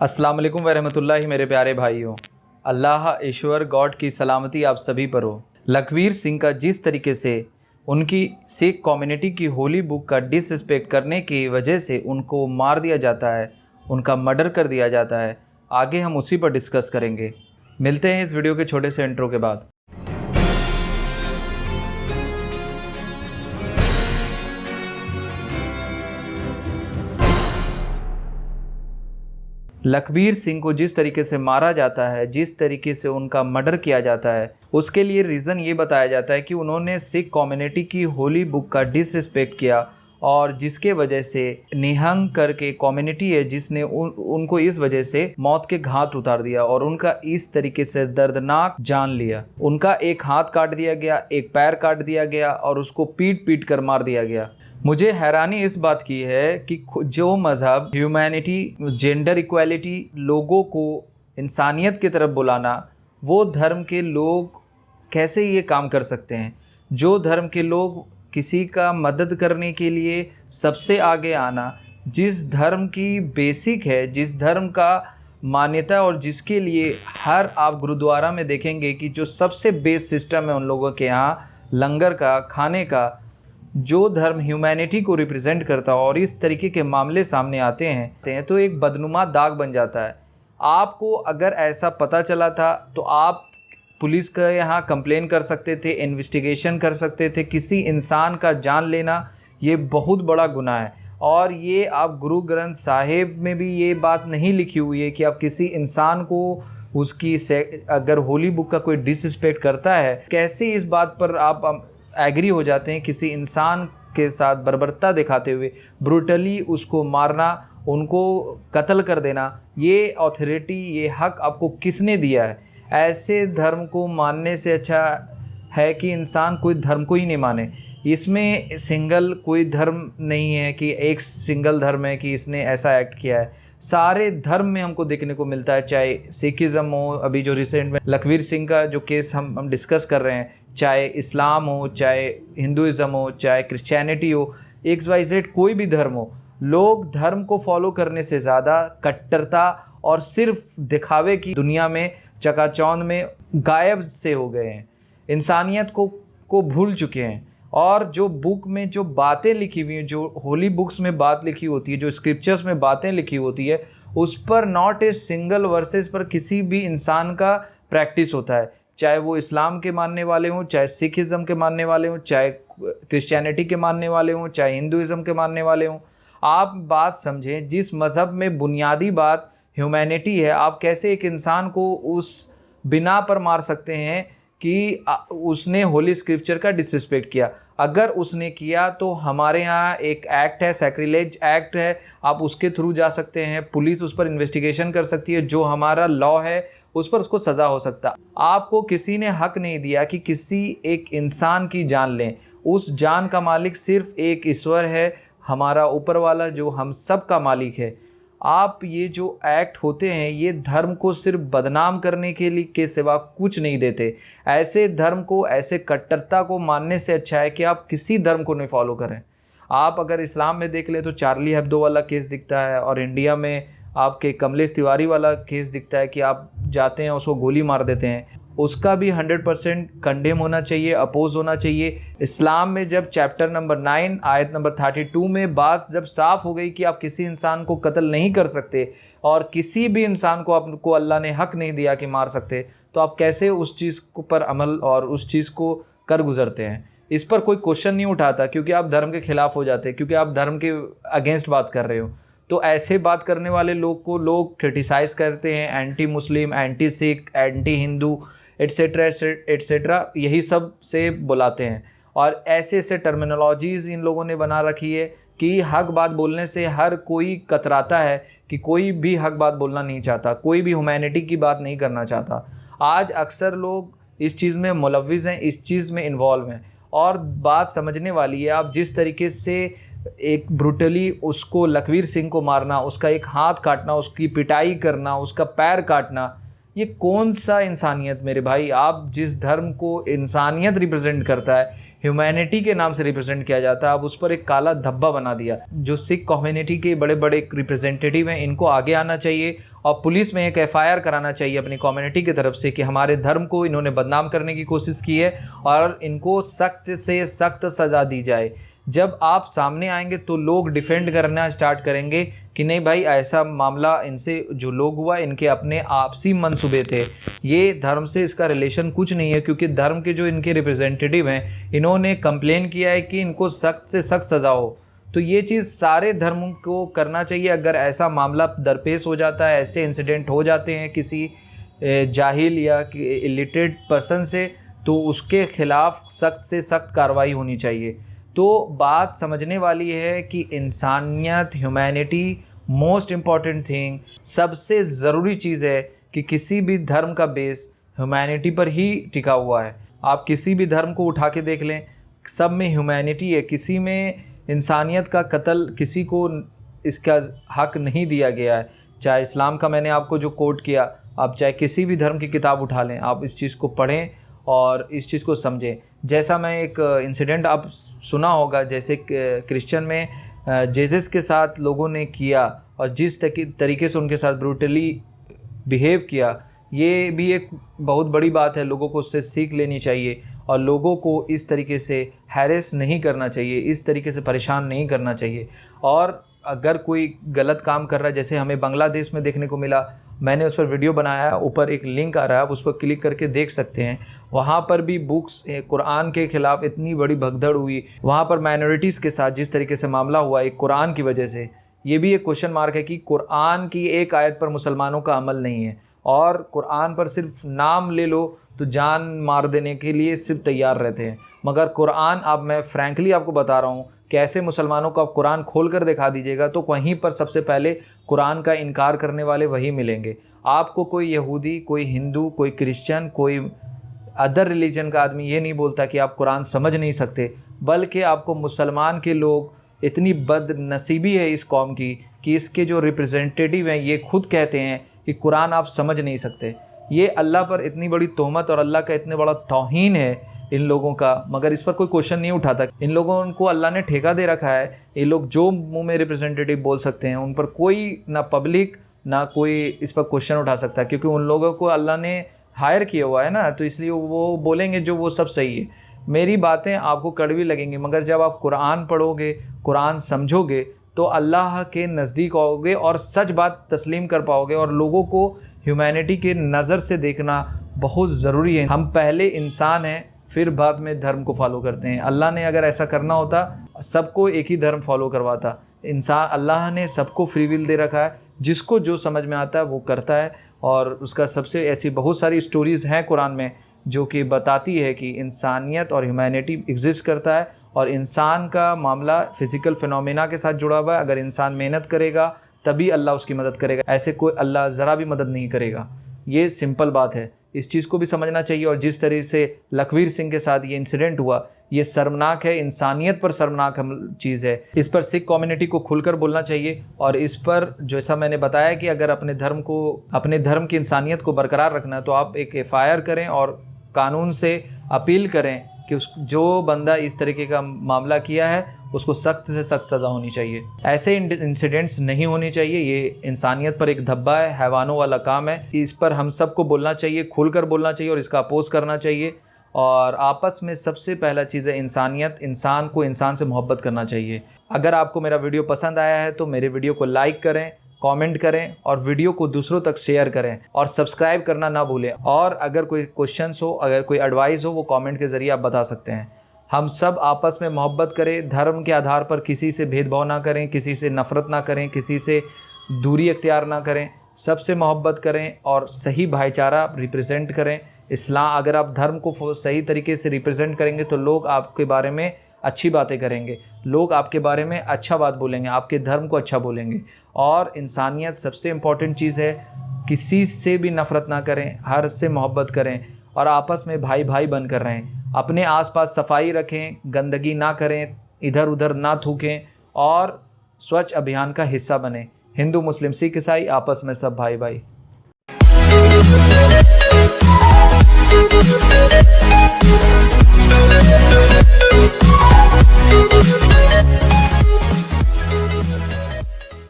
अस्सलाम वालेकुम वरहमतुल्लाहि मेरे प्यारे भाइयों, अल्लाह ईश्वर गॉड की सलामती आप सभी पर हो। लखवीर सिंह का जिस तरीके से उनकी सिख कम्युनिटी की होली बुक का डिसरिस्पेक्ट करने की वजह से उनको मार दिया जाता है, उनका मर्डर कर दिया जाता है, आगे हम उसी पर डिस्कस करेंगे। मिलते हैं इस वीडियो के छोटे से इंट्रो के बाद। लखबीर सिंह को जिस तरीके से मारा जाता है, जिस तरीके से उनका मर्डर किया जाता है, उसके लिए रीज़न ये बताया जाता है कि उन्होंने सिख कम्युनिटी की होली बुक का डिसरिस्पेक्ट किया और जिसके वजह से निहंग करके कम्युनिटी है जिसने उनको इस वजह से मौत के घाट उतार दिया और उनका इस तरीके से दर्दनाक जान लिया। उनका एक हाथ काट दिया गया, एक पैर काट दिया गया और उसको पीट पीट कर मार दिया गया। मुझे हैरानी इस बात की है कि जो मज़हब ह्यूमैनिटी, जेंडर इक्वालिटी, लोगों को इंसानियत की तरफ बुलाना, वो धर्म के लोग कैसे ये काम कर सकते हैं। जो धर्म के लोग किसी का मदद करने के लिए सबसे आगे आना, जिस धर्म की बेसिक है, जिस धर्म का मान्यता और जिसके लिए हर आप गुरुद्वारा में देखेंगे कि जो सबसे बेस सिस्टम है उन लोगों के यहाँ लंगर का, खाने का, जो धर्म ह्यूमैनिटी को रिप्रेजेंट करता है और इस तरीके के मामले सामने आते हैं तो एक बदनुमा दाग बन जाता है। आपको अगर ऐसा पता चला था तो आप पुलिस का यहाँ कंप्लेन कर सकते थे, इन्वेस्टिगेशन कर सकते थे। किसी इंसान का जान लेना ये बहुत बड़ा गुनाह है और ये आप गुरु ग्रंथ साहिब में भी ये बात नहीं लिखी हुई है कि आप किसी इंसान को उसकी अगर होली बुक का कोई डिसरिस्पेक्ट करता है, कैसे इस बात पर आप एग्री हो जाते हैं किसी इंसान के साथ बर्बरता दिखाते हुए ब्रूटली उसको मारना, उनको कत्ल कर देना। ये अथॉरिटी, ये हक आपको किसने दिया है? ऐसे धर्म को मानने से अच्छा है कि इंसान कोई धर्म को ही नहीं माने। इसमें सिंगल कोई धर्म नहीं है कि एक सिंगल धर्म है कि इसने ऐसा एक्ट किया है। सारे धर्म में हमको देखने को मिलता है, चाहे सिखिज़म हो, अभी जो रिसेंट में लखवीर सिंह का जो केस हम डिस्कस कर रहे हैं, चाहे इस्लाम हो, चाहे हिंदुइज़म हो, चाहे क्रिश्चियनिटी हो, XYZ कोई भी धर्म हो, लोग धर्म को फॉलो करने से ज़्यादा कट्टरता और सिर्फ दिखावे की दुनिया में चकाचौंध में गायब से हो गए हैं। इंसानियत को भूल चुके हैं। और जो बुक में जो बातें लिखी हुई हैं, जो होली बुक्स में बात लिखी होती है, जो स्क्रिप्चर्स में बातें लिखी होती है, उस पर नॉट ए सिंगल वर्सेस पर किसी भी इंसान का प्रैक्टिस होता है। चाहे वो इस्लाम के मानने वाले हों, चाहे सिखिज़म के मानने वाले हों, चाहे क्रिश्चियनिटी के मानने वाले हों, चाहे हिंदुइज़म के मानने वाले हों। आप बात समझें, जिस मज़हब में बुनियादी बात ह्यूमैनिटी है, आप कैसे एक इंसान को उस बिना पर मार सकते हैं कि उसने होली स्क्रिप्चर का डिसरिस्पेक्ट किया। अगर उसने किया तो हमारे यहाँ एक एक्ट है, सैक्रिलेज एक्ट है, आप उसके थ्रू जा सकते हैं, पुलिस उस पर इन्वेस्टिगेशन कर सकती है, जो हमारा लॉ है उस पर उसको सज़ा हो सकता। आपको किसी ने हक नहीं दिया कि किसी एक इंसान की जान लें। उस जान का मालिक सिर्फ एक ईश्वर है, हमारा ऊपर वाला, जो हम सब का मालिक है। आप ये जो एक्ट होते हैं ये धर्म को सिर्फ बदनाम करने के लिए के सिवा कुछ नहीं देते। ऐसे धर्म को, ऐसे कट्टरता को मानने से अच्छा है कि आप किसी धर्म को नहीं फॉलो करें। आप अगर इस्लाम में देख लें तो चार्ली हेब्दो वाला केस दिखता है और इंडिया में आपके कमलेश तिवारी वाला केस दिखता है कि आप जाते हैं उसको गोली मार देते हैं। उसका भी 100% कंडेम होना चाहिए, अपोज होना चाहिए। इस्लाम में जब चैप्टर नंबर 9 आयत नंबर 32 में बात जब साफ़ हो गई कि आप किसी इंसान को कत्ल नहीं कर सकते और किसी भी इंसान को आपको अल्लाह ने हक नहीं दिया कि मार सकते, तो आप कैसे उस चीज़ पर अमल और उस चीज़ को कर गुजरते हैं? इस पर कोई क्वेश्चन नहीं उठाता क्योंकि आप धर्म के ख़िलाफ़ हो जाते हैं, क्योंकि आप धर्म के अगेंस्ट बात कर रहे हो। तो ऐसे बात करने वाले लोग को लोग क्रिटिसाइज़ करते हैं, anti Muslim, anti Sikh, anti Hindu, etcetera etcetera, यही सब से बुलाते हैं। और ऐसे ऐसे टर्मिनोलॉजीज़ इन लोगों ने बना रखी है कि हक बात बोलने से हर कोई कतराता है, कि कोई भी हक बात बोलना नहीं चाहता, कोई भी ह्यूमैनिटी की बात नहीं करना चाहता। आज अक्सर लोग इस चीज़ में मुलव्विज़ हैं, इस चीज़ में इन्वॉल्व हैं। और बात समझने वाली है, आप जिस तरीके से एक ब्रूटली उसको लखवीर सिंह को मारना, उसका एक हाथ काटना, उसकी पिटाई करना, उसका पैर काटना, ये कौन सा इंसानियत मेरे भाई। आप जिस धर्म को इंसानियत रिप्रेजेंट करता है, ह्यूमैनिटी के नाम से रिप्रेजेंट किया जाता है, आप उस पर एक काला धब्बा बना दिया। जो सिख कम्युनिटी के बड़े बड़े रिप्रेजेंटेटिव हैं, इनको आगे आना चाहिए और पुलिस में एक FIR कराना चाहिए अपनी कम्युनिटी की तरफ से कि हमारे धर्म को इन्होंने बदनाम करने की कोशिश की है और इनको सख्त से सख्त सज़ा दी जाए। जब आप सामने आएंगे तो लोग डिफेंड करना स्टार्ट करेंगे कि नहीं भाई, ऐसा मामला इनसे जो लोग हुआ, इनके अपने आपसी मंसूबे थे, ये धर्म से इसका रिलेशन कुछ नहीं है, क्योंकि धर्म के जो इनके रिप्रेजेंटेटिव हैं, इन्होंने कंप्लेन किया है कि इनको सख्त से सख्त सज़ा हो। तो ये चीज़ सारे धर्मों को करना चाहिए। अगर ऐसा मामला दरपेश हो जाता है, ऐसे इंसिडेंट हो जाते हैं किसी जाहिल या इलिटरेट पर्सन से, तो उसके खिलाफ सख्त से सख्त कार्रवाई होनी चाहिए। तो बात समझने वाली है कि इंसानियत, ह्यूमैनिटी मोस्ट इम्पॉर्टेंट थिंग, सबसे ज़रूरी चीज़ है कि किसी भी धर्म का बेस ह्यूमैनिटी पर ही टिका हुआ है। आप किसी भी धर्म को उठा के देख लें, सब में ह्यूमैनिटी है, किसी में इंसानियत का कत्ल, किसी को इसका हक नहीं दिया गया है। चाहे इस्लाम का मैंने आपको जो कोट किया, आप चाहे किसी भी धर्म की किताब उठा लें, आप इस चीज़ को पढ़ें और इस चीज़ को समझें। जैसा मैं एक इंसिडेंट आप सुना होगा, जैसे क्रिश्चियन में जेसस के साथ लोगों ने किया और जिस तरीके से उनके साथ ब्रूटली बिहेव किया, ये भी एक बहुत बड़ी बात है। लोगों को उससे सीख लेनी चाहिए और लोगों को इस तरीके से हैरेस नहीं करना चाहिए, इस तरीके से परेशान नहीं करना चाहिए। और अगर कोई गलत काम कर रहा है, जैसे हमें बांग्लादेश में देखने को मिला, मैंने उस पर वीडियो बनाया, ऊपर एक लिंक आ रहा है, आप उस पर क्लिक करके देख सकते हैं। वहाँ पर भी बुक्स कुरान के ख़िलाफ़ इतनी बड़ी भगदड़ हुई, वहाँ पर माइनॉरिटीज़ के साथ जिस तरीके से मामला हुआ एक कुरान की वजह से, ये भी एक क्वेश्चन मार्क है कि कुरान की एक आयत पर मुसलमानों का अमल नहीं है और कुरान पर सिर्फ नाम ले लो तो जान मार देने के लिए सिर्फ तैयार रहते हैं। मगर कुरान, अब मैं फ्रैंकली आपको बता रहा हूँ, कैसे मुसलमानों को आप कुरान खोल कर दिखा दीजिएगा तो वहीं पर सबसे पहले कुरान का इनकार करने वाले वही मिलेंगे। आपको कोई यहूदी, कोई हिंदू, कोई क्रिश्चियन, कोई अदर रिलीजन का आदमी ये नहीं बोलता कि आप कुरान समझ नहीं सकते, बल्कि आपको मुसलमान के लोग, इतनी बदनसीबी है इस कौम की कि इसके जो रिप्रेजेंटेटिव हैं ये खुद कहते हैं कि कुरान आप समझ नहीं सकते। ये अल्लाह पर इतनी बड़ी तोहमत और अल्लाह का इतने बड़ा तौहीन है इन लोगों का, मगर इस पर कोई क्वेश्चन नहीं उठाता। इन लोगों को अल्लाह ने ठेका दे रखा है, ये लोग जो मुंह में रिप्रेजेंटेटिव बोल सकते हैं, उन पर कोई ना पब्लिक ना कोई इस पर क्वेश्चन उठा सकता है, क्योंकि उन लोगों को अल्लाह ने हायर किया हुआ है ना, तो इसलिए वो बोलेंगे जो वो सब सही है। मेरी बातें आपको कड़वी लगेंगी, मगर जब आप कुरान पढ़ोगे, कुरान समझोगे, तो अल्लाह के नज़दीक आओगे और सच बात तस्लीम कर पाओगे। और लोगों को ह्यूमैनिटी के नज़र से देखना बहुत ज़रूरी है। हम पहले इंसान हैं, फिर बाद में धर्म को फॉलो करते हैं। अल्लाह ने अगर ऐसा करना होता, सबको एक ही धर्म फॉलो करवाता। इंसान, अल्लाह ने सबको फ्री विल दे रखा है, जिसको जो समझ में आता है वो करता है। और उसका सबसे ऐसी बहुत सारी स्टोरीज़ हैं कुरान में जो कि बताती है कि इंसानियत और ह्यूमैनिटी एग्जिस्ट करता है और इंसान का मामला फ़िज़िकल फिनोमेना के साथ जुड़ा हुआ है। अगर इंसान मेहनत करेगा तभी अल्लाह उसकी मदद करेगा, ऐसे कोई अल्लाह ज़रा भी मदद नहीं करेगा। ये सिंपल बात है, इस चीज़ को भी समझना चाहिए। और जिस तरह से लखवीर सिंह के साथ ये इंसिडेंट हुआ, ये शर्मनाक है, इंसानियत पर शर्मनाक चीज़ है। इस पर सिख कम्युनिटी को खुलकर बोलना चाहिए और इस पर जैसा मैंने बताया कि अगर अपने धर्म की इंसानियत को बरकरार रखना है तो आप एक FIR करें और कानून से अपील करें कि जो बंदा इस तरीके का मामला किया है उसको सख्त से सख्त सज़ा होनी चाहिए। ऐसे इंसिडेंट्स नहीं होनी चाहिए। ये इंसानियत पर एक धब्बा है, हैवानों वाला काम है। इस पर हम सबको बोलना चाहिए, खुलकर बोलना चाहिए और इसका अपोज करना चाहिए। और आपस में सबसे पहला चीज़ है इंसानियत, इंसान को इंसान से मोहब्बत करना चाहिए। अगर आपको मेरा वीडियो पसंद आया है तो मेरे वीडियो को लाइक करें, कमेंट करें और वीडियो को दूसरों तक शेयर करें और सब्सक्राइब करना ना भूलें। और अगर कोई क्वेश्चंस हो, अगर कोई एडवाइस हो, वो कमेंट के ज़रिए आप बता सकते हैं। हम सब आपस में मोहब्बत करें, धर्म के आधार पर किसी से भेदभाव ना करें, किसी से नफ़रत ना करें, किसी से दूरी अख्तियार ना करें, सबसे मोहब्बत करें और सही भाईचारा रिप्रेजेंट करें। इस्लाम, अगर आप धर्म को सही तरीके से रिप्रेजेंट करेंगे तो लोग आपके बारे में अच्छी बातें करेंगे, लोग आपके बारे में अच्छा बात बोलेंगे, आपके धर्म को अच्छा बोलेंगे। और इंसानियत सबसे इम्पॉर्टेंट चीज़ है, किसी से भी नफ़रत ना करें, हर से मोहब्बत करें और आपस में भाई भाई बन कर रहें। अपने आसपास सफाई रखें, गंदगी ना करें, इधर उधर ना थूकें और स्वच्छ अभियान का हिस्सा बने। हिंदू, मुस्लिम, सिख, ईसाई आपस में सब भाई भाई। Thank you.